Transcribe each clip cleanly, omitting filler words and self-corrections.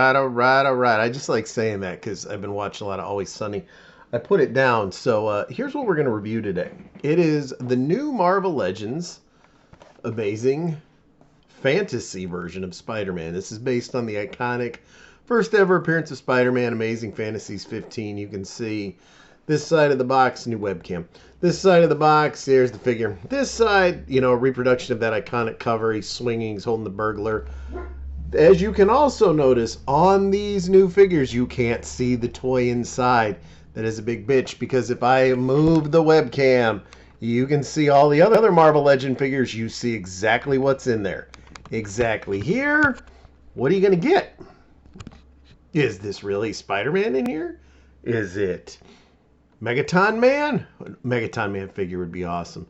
right, all right, all right. I just like saying that because I've been watching a lot of Always Sunny. I put it down. So here's what we're going to review today. It is the new Marvel Legends amazing fantasy version of Spider-Man. This is based on the iconic first ever appearance of Spider-Man, Amazing Fantasies 15. You can see this side of the box, new webcam. This side of the box, there's the figure. This side, a reproduction of that iconic cover. He's swinging, he's holding the burglar. As you can also notice, on these new figures, you can't see the toy inside. That is a big bitch, because if I move the webcam, you can see all the other Marvel Legend figures. You see exactly what's in there. Exactly. Here, what are you going to get? Is this really Spider-Man in here? Is it Megaton Man? Megaton Man figure would be awesome.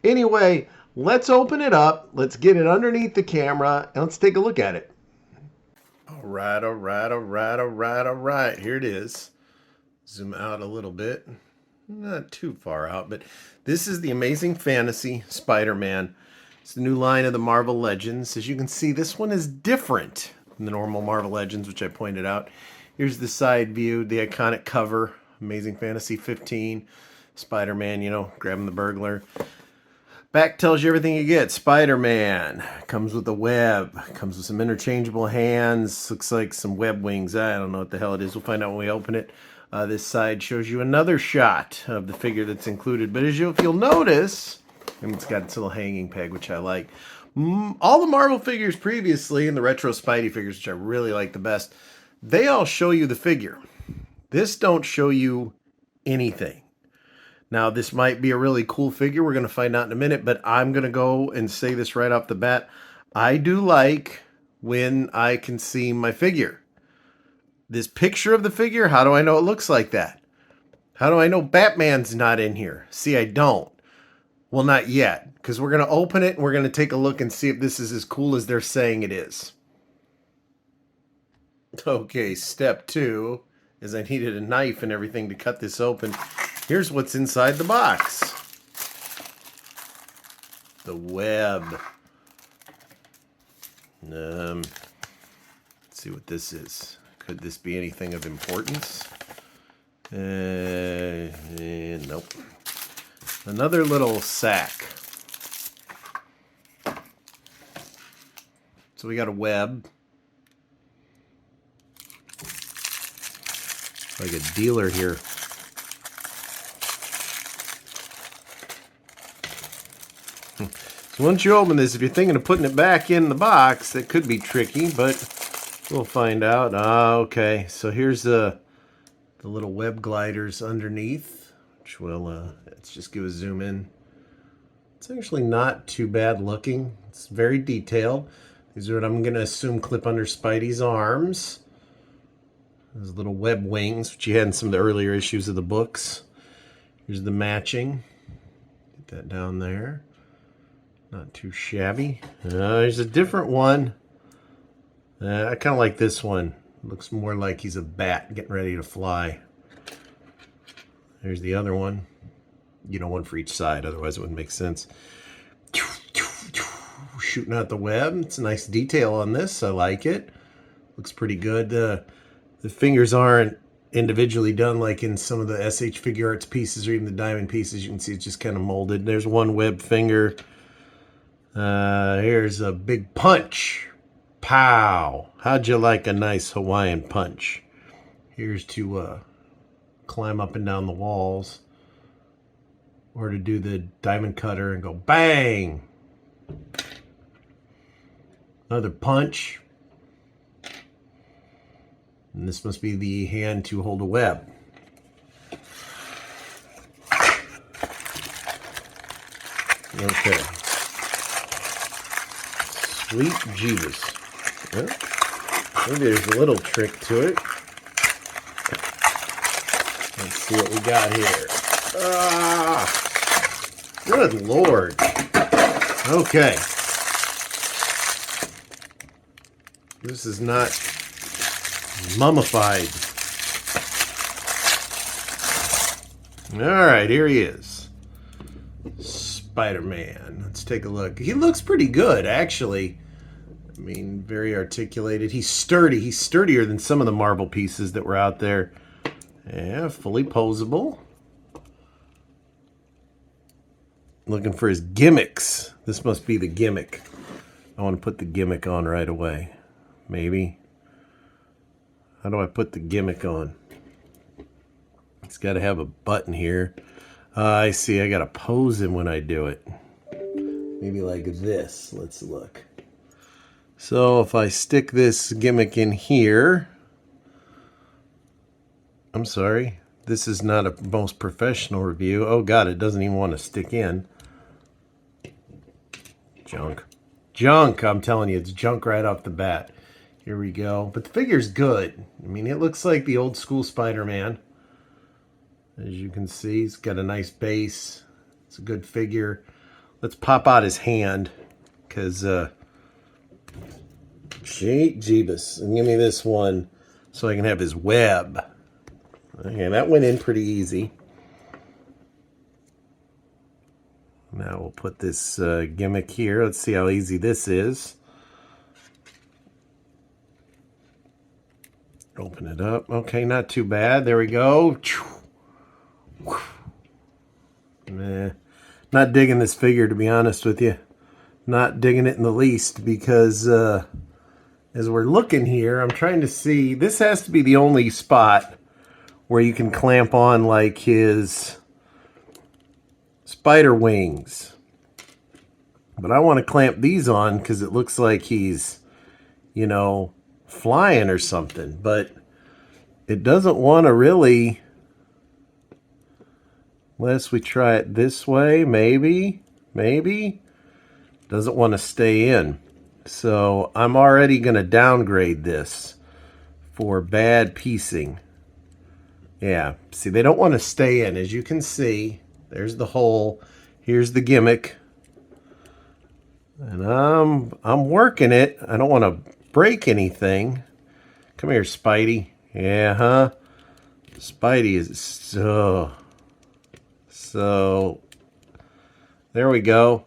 Anyway, let's open it up. Let's get it underneath the camera, and let's take a look at it. All right, all right, all right, all right, all right. Here it is. Zoom out a little bit. Not too far out, but this is the Amazing Fantasy Spider-Man. It's the new line of the Marvel Legends. As you can see, this one is different than the normal Marvel Legends, which I pointed out. Here's the side view, the iconic cover, Amazing Fantasy 15. Spider-Man, grabbing the burglar. Back tells you everything you get. Spider-Man comes with a web, comes with some interchangeable hands, looks like some web wings. I don't know what the hell it is. We'll find out when we open it. This side shows you another shot of the figure that's included. But if you'll notice, and it's got its little hanging peg, which I like. All the Marvel figures previously, and the retro Spidey figures, which I really like the best, they all show you the figure. This don't show you anything. Now, this might be a really cool figure. We're going to find out in a minute, but I'm going to go and say this right off the bat. I do like when I can see my figure. This picture of the figure, how do I know it looks like that? How do I know Batman's not in here? See, I don't. Well, not yet, because we're going to open it and we're going to take a look and see if this is as cool as they're saying it is. Okay, step 2 is I needed a knife and everything to cut this open. Here's what's inside the box. The web. Let's see what this is. Could this be anything of importance? Nope. Another little sack. So we got a web. Like a dealer here. So once you open this, if you're thinking of putting it back in the box, that could be tricky, but we'll find out. Okay, so here's the little web gliders underneath, which will, let's just give a zoom in. It's actually not too bad looking. It's very detailed. These are what I'm going to assume clip under Spidey's arms. Those little web wings, which you had in some of the earlier issues of the books. Here's the matching. Get that down there. Not too shabby. There's a different one. I kind of like this one. Looks more like he's a bat getting ready to fly. There's the other one. One for each side, otherwise it wouldn't make sense. Shooting out the web. It's a nice detail on this. I like it. Looks pretty good. The fingers aren't individually done like in some of the SH Figure Arts pieces or even the diamond pieces. You can see it's just kind of molded. There's one web finger. Here's a big punch. Pow! How'd you like a nice Hawaiian punch? Here's to climb up and down the walls. Or to do the diamond cutter and go bang! Another punch. And this must be the hand to hold a web. Okay. Sweet Jeebus. Well, maybe there's a little trick to it. Let's see what we got here. Good Lord. Okay. This is not mummified. All right, here he is. Spider-Man. Let's take a look. He looks pretty good, actually. I mean, very articulated. He's sturdy. He's sturdier than some of the marble pieces that were out there. Yeah, fully posable. Looking for his gimmicks. This must be the gimmick. I want to put the gimmick on right away. Maybe. How do I put the gimmick on? It's got to have a button here. I see. I got to pose him when I do it. Maybe like this. Let's look. So if I stick this gimmick in here... I'm sorry. This is not a most professional review. Oh, God, it doesn't even want to stick in. Junk. Junk, I'm telling you. It's junk right off the bat. Here we go. But the figure's good. I mean, it looks like the old school Spider-Man. As you can see, he's got a nice base. It's a good figure. Let's pop out his hand. Because, Jeebus. And give me this one so I can have his web. Okay, that went in pretty easy. Now we'll put this gimmick here. Let's see how easy this is. Open it up. Okay, not too bad. There we go. Not digging this figure, to be honest with you. Not digging it in the least because as we're looking here, I'm trying to see. This has to be the only spot where you can clamp on like his spider wings. But I want to clamp these on because it looks like he's, you know, flying or something. But it doesn't want to really, unless we try it this way, maybe. Doesn't want to stay in. So I'm already going to downgrade this for bad piecing. Yeah, see, they don't want to stay in. As you can see, there's the hole. Here's the gimmick. And I'm working it. I don't want to break anything. Come here, Spidey. Yeah, huh? Spidey is so there we go.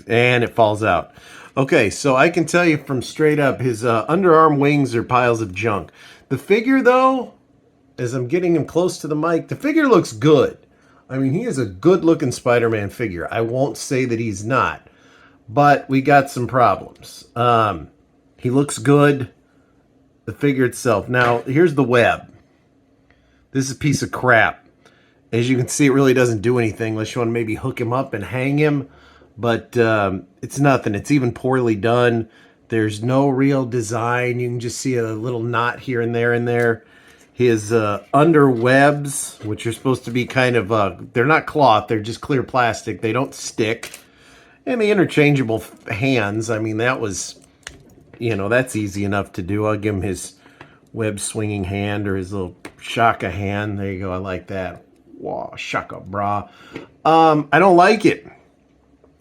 And it falls out. Okay, so I can tell you from straight up, his underarm wings are piles of junk. The figure, though, as I'm getting him close to the mic, the figure looks good. I mean, he is a good-looking Spider-Man figure. I won't say that he's not, but we got some problems. He looks good, the figure itself. Now, here's the web. This is a piece of crap. As you can see, it really doesn't do anything unless you want to maybe hook him up and hang him, but it's nothing. It's even poorly done. There's no real design. You can just see a little knot here and there. His underwebs, which are supposed to be kind of, they're not cloth, they're just clear plastic. They don't stick. And the interchangeable hands, I mean, that was, you know, that's easy enough to do. I'll give him his web swinging hand or his little shaka hand. There you go, I like that. Wow, shaka bra. I don't like it.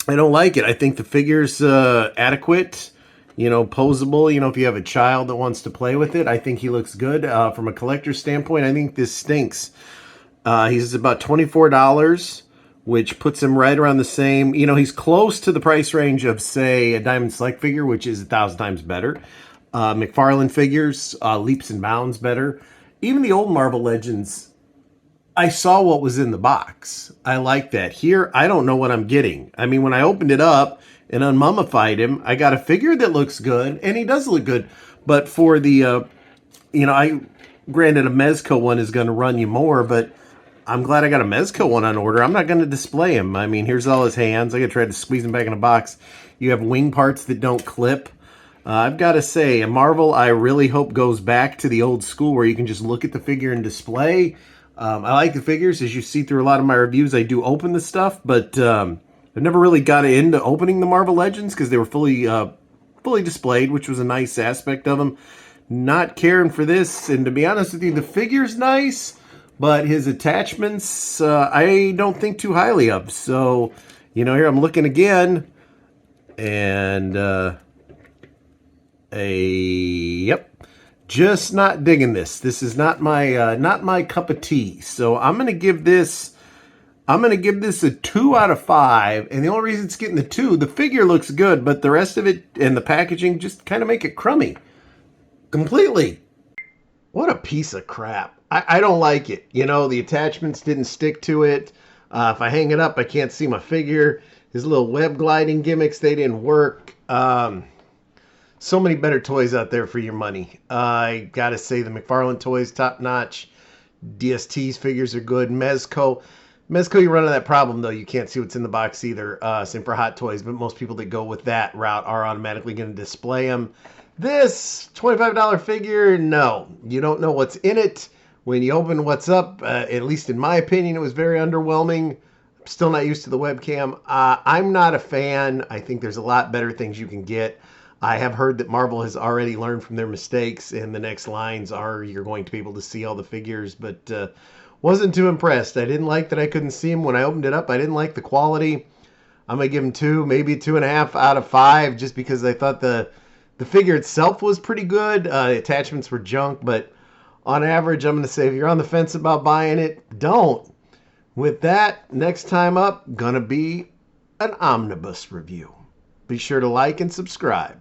I think the figure's adequate. You know, posable. You know, if you have a child that wants to play with it, I think he looks good. From a collector's standpoint, I think this stinks. He's about $24, which puts him right around the same. You know, he's close to the price range of, say, a Diamond Select figure, which is 1,000 times better. McFarlane figures, leaps and bounds better. Even the old Marvel Legends, I saw what was in the box. I like that. Here, I don't know what I'm getting. I mean, when I opened it up and unmummified him, I got a figure that looks good, and he does look good. But for the, you know, granted a Mezco one is going to run you more, but I'm glad I got a Mezco one on order. I'm not going to display him. I mean, here's all his hands. I got to try to squeeze him back in a box. You have wing parts that don't clip. I've got to say, a Marvel I really hope goes back to the old school where you can just look at the figure and display. I like the figures. As you see through a lot of my reviews, I do open the stuff, but I never really got into opening the Marvel Legends because they were fully displayed, which was a nice aspect of them. Not caring for this, and to be honest with you, the figure's nice, but his attachments I don't think too highly of. So, you know, here I'm looking again, and yep. Just not digging this. This is not my cup of tea. So I'm going to give this I'm going to give this a 2 out of 5. And the only reason it's getting the 2, the figure looks good, but the rest of it and the packaging just kind of make it crummy. Completely. What a piece of crap. I don't like it. You know, the attachments didn't stick to it. If I hang it up, I can't see my figure. His little web gliding gimmicks, they didn't work. So many better toys out there for your money. I got to say the McFarlane toys, top notch. DST's figures are good. Mezco, you run into that problem, though. You can't see what's in the box either. Same for Hot Toys, but most people that go with that route are automatically going to display them. This $25 figure, no. You don't know what's in it. When you open what's up, at least in my opinion, it was very underwhelming. I'm still not used to the webcam. I'm not a fan. I think there's a lot better things you can get. I have heard that Marvel has already learned from their mistakes, and the next lines are you're going to be able to see all the figures, but wasn't too impressed. I didn't like that I couldn't see them when I opened it up. I didn't like the quality. I'm going to give them 2, maybe 2.5 out of 5, just because I thought the figure itself was pretty good. The attachments were junk, but on average, I'm going to say if you're on the fence about buying it, don't. With that, next time up, going to be an omnibus review. Be sure to like and subscribe.